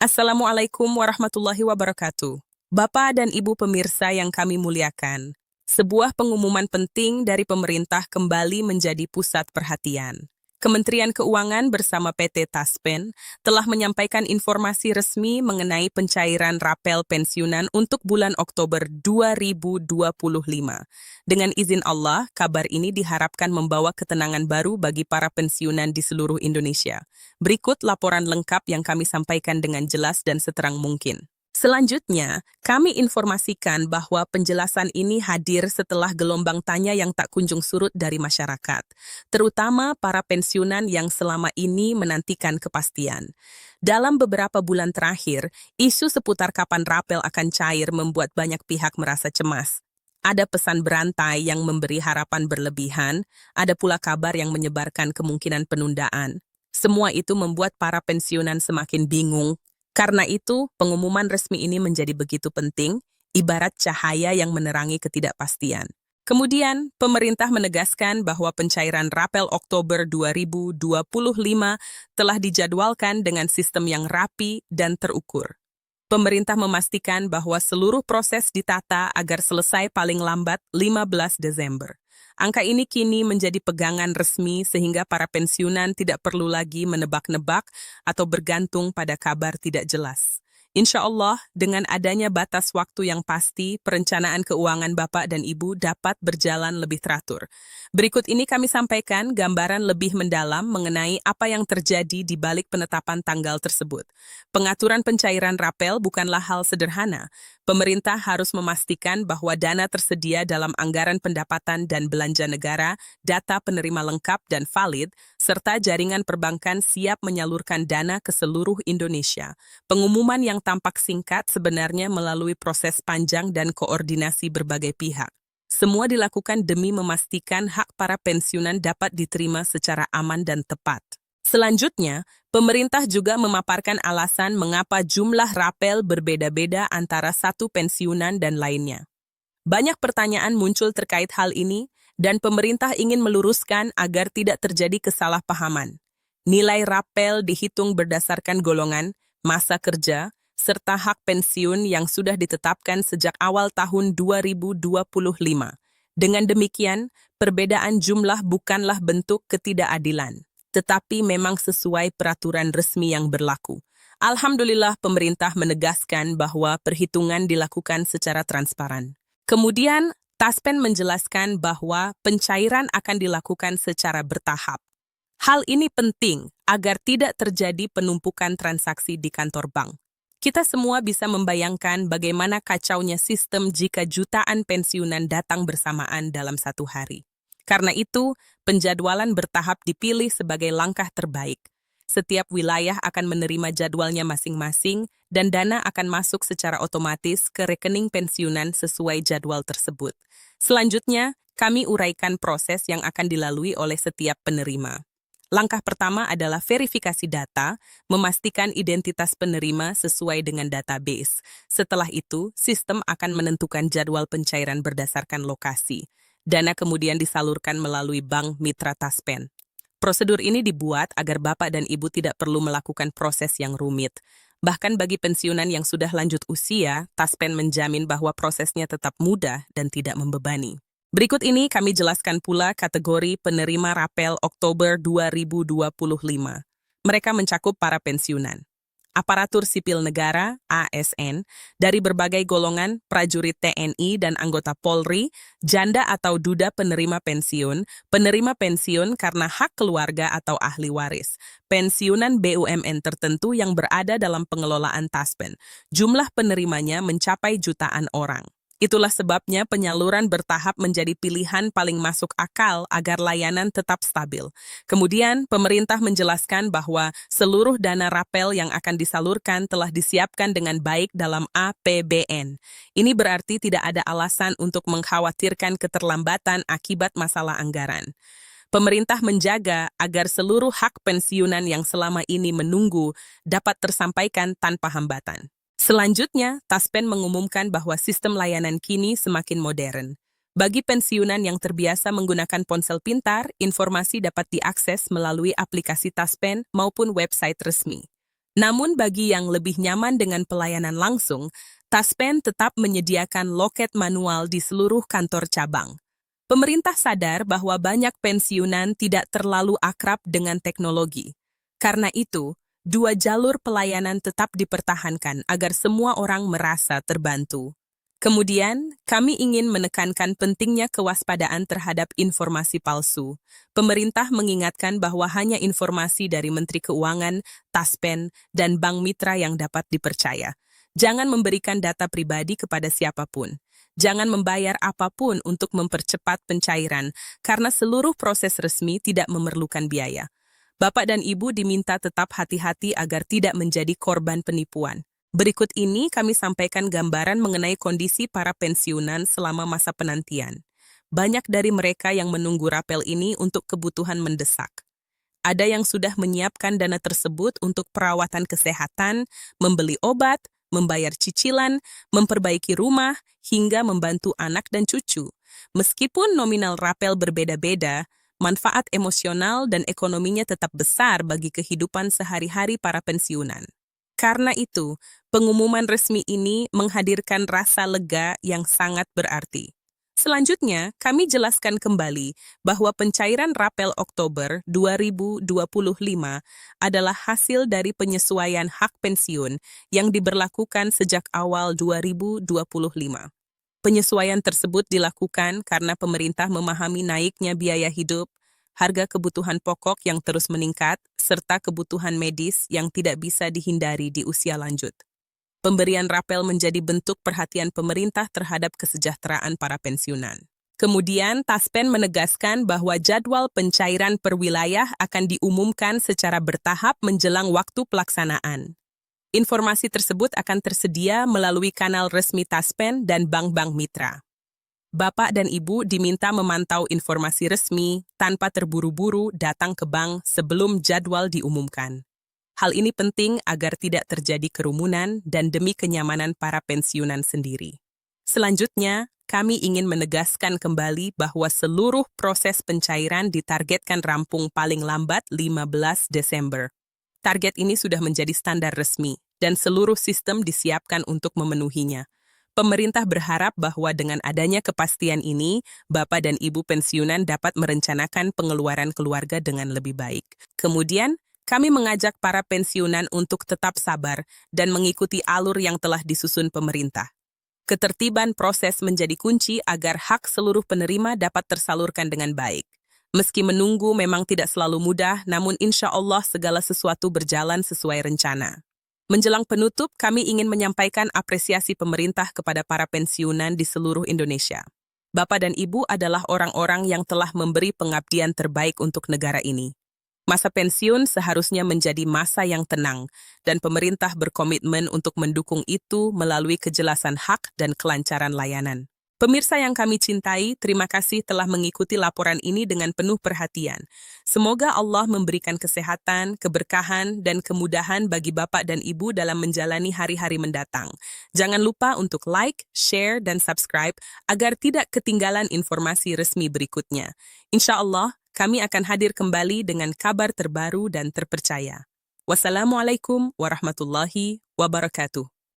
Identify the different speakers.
Speaker 1: Assalamualaikum warahmatullahi wabarakatuh. Bapak dan Ibu pemirsa yang kami muliakan, sebuah pengumuman penting dari pemerintah kembali menjadi pusat perhatian. Kementerian Keuangan bersama PT Taspen telah menyampaikan informasi resmi mengenai pencairan rapel pensiunan untuk bulan Oktober 2025. Dengan izin Allah, kabar ini diharapkan membawa ketenangan baru bagi para pensiunan di seluruh Indonesia. Berikut laporan lengkap yang kami sampaikan dengan jelas dan seterang mungkin. Selanjutnya, kami informasikan bahwa penjelasan ini hadir setelah gelombang tanya yang tak kunjung surut dari masyarakat, terutama para pensiunan yang selama ini menantikan kepastian. Dalam beberapa bulan terakhir, isu seputar kapan rapel akan cair membuat banyak pihak merasa cemas. Ada pesan berantai yang memberi harapan berlebihan, ada pula kabar yang menyebarkan kemungkinan penundaan. Semua itu membuat para pensiunan semakin bingung. Karena itu, pengumuman resmi ini menjadi begitu penting, ibarat cahaya yang menerangi ketidakpastian. Kemudian, pemerintah menegaskan bahwa pencairan rapel Oktober 2025 telah dijadwalkan dengan sistem yang rapi dan terukur. Pemerintah memastikan bahwa seluruh proses ditata agar selesai paling lambat 15 Desember. Angka ini kini menjadi pegangan resmi sehingga para pensiunan tidak perlu lagi menebak-nebak atau bergantung pada kabar tidak jelas. Insya Allah, dengan adanya batas waktu yang pasti, perencanaan keuangan Bapak dan Ibu dapat berjalan lebih teratur. Berikut ini kami sampaikan gambaran lebih mendalam mengenai apa yang terjadi di balik penetapan tanggal tersebut. Pengaturan pencairan rapel bukanlah hal sederhana. Pemerintah harus memastikan bahwa dana tersedia dalam anggaran pendapatan dan belanja negara, data penerima lengkap dan valid, serta jaringan perbankan siap menyalurkan dana ke seluruh Indonesia. Pengumuman yang tampak singkat sebenarnya melalui proses panjang dan koordinasi berbagai pihak. Semua dilakukan demi memastikan hak para pensiunan dapat diterima secara aman dan tepat. Selanjutnya, pemerintah juga memaparkan alasan mengapa jumlah rapel berbeda-beda antara satu pensiunan dan lainnya. Banyak pertanyaan muncul terkait hal ini, dan pemerintah ingin meluruskan agar tidak terjadi kesalahpahaman. Nilai rapel dihitung berdasarkan golongan, masa kerja, serta hak pensiun yang sudah ditetapkan sejak awal tahun 2025. Dengan demikian, perbedaan jumlah bukanlah bentuk ketidakadilan, tetapi memang sesuai peraturan resmi yang berlaku. Alhamdulillah, pemerintah menegaskan bahwa perhitungan dilakukan secara transparan. Kemudian, Taspen menjelaskan bahwa pencairan akan dilakukan secara bertahap. Hal ini penting agar tidak terjadi penumpukan transaksi di kantor bank. Kita semua bisa membayangkan bagaimana kacaunya sistem jika jutaan pensiunan datang bersamaan dalam satu hari. Karena itu, penjadwalan bertahap dipilih sebagai langkah terbaik. Setiap wilayah akan menerima jadwalnya masing-masing dan dana akan masuk secara otomatis ke rekening pensiunan sesuai jadwal tersebut. Selanjutnya, kami uraikan proses yang akan dilalui oleh setiap penerima. Langkah pertama adalah verifikasi data, memastikan identitas penerima sesuai dengan database. Setelah itu, sistem akan menentukan jadwal pencairan berdasarkan lokasi. Dana kemudian disalurkan melalui bank mitra Taspen. Prosedur ini dibuat agar Bapak dan Ibu tidak perlu melakukan proses yang rumit. Bahkan bagi pensiunan yang sudah lanjut usia, Taspen menjamin bahwa prosesnya tetap mudah dan tidak membebani. Berikut ini kami jelaskan pula kategori penerima rapel Oktober 2025. Mereka mencakup para pensiunan, aparatur sipil negara (ASN) dari berbagai golongan, prajurit TNI dan anggota Polri, janda atau duda penerima pensiun karena hak keluarga atau ahli waris, pensiunan BUMN tertentu yang berada dalam pengelolaan Taspen. Jumlah penerimanya mencapai jutaan orang. Itulah sebabnya penyaluran bertahap menjadi pilihan paling masuk akal agar layanan tetap stabil. Kemudian, pemerintah menjelaskan bahwa seluruh dana rapel yang akan disalurkan telah disiapkan dengan baik dalam APBN. Ini berarti tidak ada alasan untuk mengkhawatirkan keterlambatan akibat masalah anggaran. Pemerintah menjaga agar seluruh hak pensiunan yang selama ini menunggu dapat tersampaikan tanpa hambatan. Selanjutnya, Taspen mengumumkan bahwa sistem layanan kini semakin modern. Bagi pensiunan yang terbiasa menggunakan ponsel pintar, informasi dapat diakses melalui aplikasi Taspen maupun website resmi. Namun bagi yang lebih nyaman dengan pelayanan langsung, Taspen tetap menyediakan loket manual di seluruh kantor cabang. Pemerintah sadar bahwa banyak pensiunan tidak terlalu akrab dengan teknologi. Karena itu, dua jalur pelayanan tetap dipertahankan agar semua orang merasa terbantu. Kemudian, kami ingin menekankan pentingnya kewaspadaan terhadap informasi palsu. Pemerintah mengingatkan bahwa hanya informasi dari Menteri Keuangan, Taspen, dan Bank Mitra yang dapat dipercaya. Jangan memberikan data pribadi kepada siapapun. Jangan membayar apapun untuk mempercepat pencairan, karena seluruh proses resmi tidak memerlukan biaya. Bapak dan Ibu diminta tetap hati-hati agar tidak menjadi korban penipuan. Berikut ini kami sampaikan gambaran mengenai kondisi para pensiunan selama masa penantian. Banyak dari mereka yang menunggu rapel ini untuk kebutuhan mendesak. Ada yang sudah menyiapkan dana tersebut untuk perawatan kesehatan, membeli obat, membayar cicilan, memperbaiki rumah, hingga membantu anak dan cucu. Meskipun nominal rapel berbeda-beda, manfaat emosional dan ekonominya tetap besar bagi kehidupan sehari-hari para pensiunan. Karena itu, pengumuman resmi ini menghadirkan rasa lega yang sangat berarti. Selanjutnya, kami jelaskan kembali bahwa pencairan rapel Oktober 2025 adalah hasil dari penyesuaian hak pensiun yang diberlakukan sejak awal 2025. Penyesuaian tersebut dilakukan karena pemerintah memahami naiknya biaya hidup, harga kebutuhan pokok yang terus meningkat, serta kebutuhan medis yang tidak bisa dihindari di usia lanjut. Pemberian rapel menjadi bentuk perhatian pemerintah terhadap kesejahteraan para pensiunan. Kemudian, Taspen menegaskan bahwa jadwal pencairan per wilayah akan diumumkan secara bertahap menjelang waktu pelaksanaan. Informasi tersebut akan tersedia melalui kanal resmi Taspen dan bank-bank mitra. Bapak dan Ibu diminta memantau informasi resmi tanpa terburu-buru datang ke bank sebelum jadwal diumumkan. Hal ini penting agar tidak terjadi kerumunan dan demi kenyamanan para pensiunan sendiri. Selanjutnya, kami ingin menegaskan kembali bahwa seluruh proses pencairan ditargetkan rampung paling lambat 15 Desember. Target ini sudah menjadi standar resmi dan seluruh sistem disiapkan untuk memenuhinya. Pemerintah berharap bahwa dengan adanya kepastian ini, Bapak dan Ibu pensiunan dapat merencanakan pengeluaran keluarga dengan lebih baik. Kemudian, kami mengajak para pensiunan untuk tetap sabar dan mengikuti alur yang telah disusun pemerintah. Ketertiban proses menjadi kunci agar hak seluruh penerima dapat tersalurkan dengan baik. Meski menunggu memang tidak selalu mudah, namun insya Allah segala sesuatu berjalan sesuai rencana. Menjelang penutup, kami ingin menyampaikan apresiasi pemerintah kepada para pensiunan di seluruh Indonesia. Bapak dan Ibu adalah orang-orang yang telah memberi pengabdian terbaik untuk negara ini. Masa pensiun seharusnya menjadi masa yang tenang, dan pemerintah berkomitmen untuk mendukung itu melalui kejelasan hak dan kelancaran layanan. Pemirsa yang kami cintai, terima kasih telah mengikuti laporan ini dengan penuh perhatian. Semoga Allah memberikan kesehatan, keberkahan, dan kemudahan bagi Bapak dan Ibu dalam menjalani hari-hari mendatang. Jangan lupa untuk like, share, dan subscribe agar tidak ketinggalan informasi resmi berikutnya. Insya Allah, kami akan hadir kembali dengan kabar terbaru dan terpercaya. Wassalamualaikum warahmatullahi wabarakatuh.